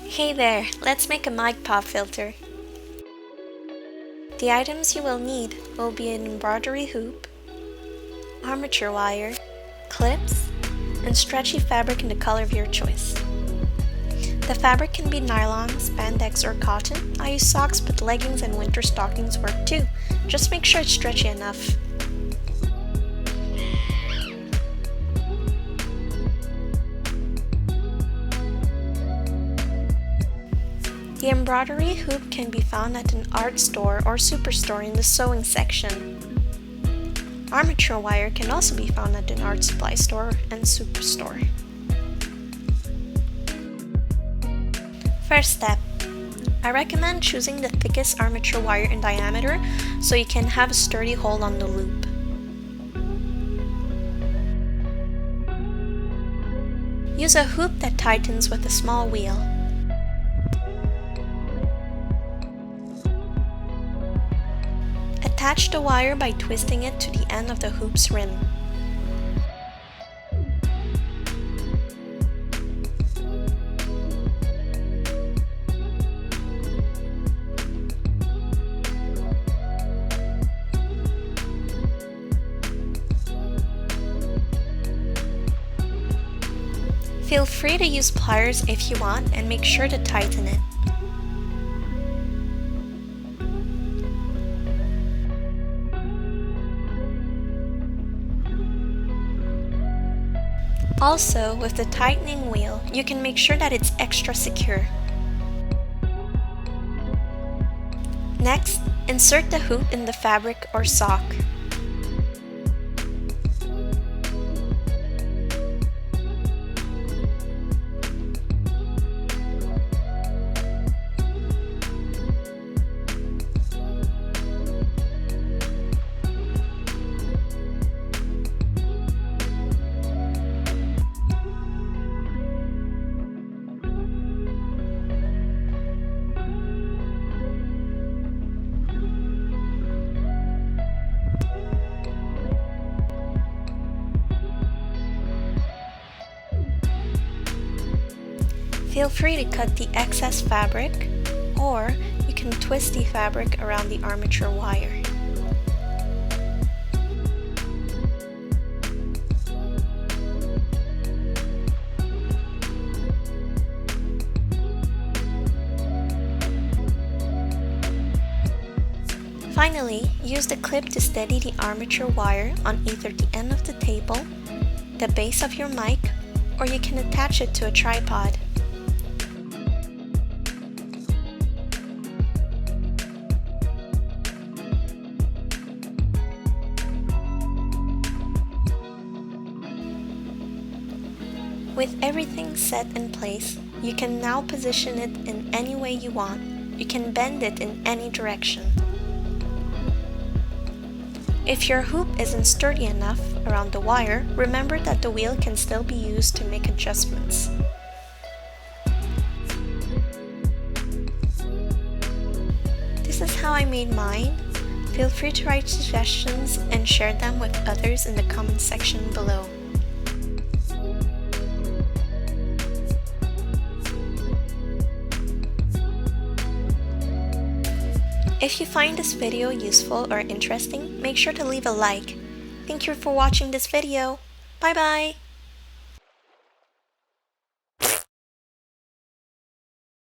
Hey there, let's make a mic pop filter. The items you will need will be an embroidery hoop, armature wire, clips, and stretchy fabric in the color of your choice. The fabric can be nylon, spandex, or cotton. I use socks, but leggings and winter stockings work too. Just make sure it's stretchy enough. The embroidery hoop can be found at an art store or superstore in the sewing section. Armature wire can also be found at an art supply store and superstore. First step. I recommend choosing the thickest armature wire in diameter so you can have a sturdy hold on the loop. Use a hoop that tightens with a small wheel. Attach the wire by twisting it to the end of the hoop's rim. Feel free to use pliers if you want and make sure to tighten it. Also, with the tightening wheel, you can make sure that it's extra secure. Next, insert the hoop in the fabric or sock. Feel free to cut the excess fabric, or you can twist the fabric around the armature wire. Finally, use the clip to steady the armature wire on either the end of the table, the base of your mic, or you can attach it to a tripod. With everything set in place, you can now position it in any way you want. You can bend it in any direction. If your hoop isn't sturdy enough around the wire, remember that the wheel can still be used to make adjustments. This is how I made mine. Feel free to write suggestions and share them with others in the comment section below. If you find this video useful or interesting, make sure to leave a like. Thank you for watching this video. Bye bye!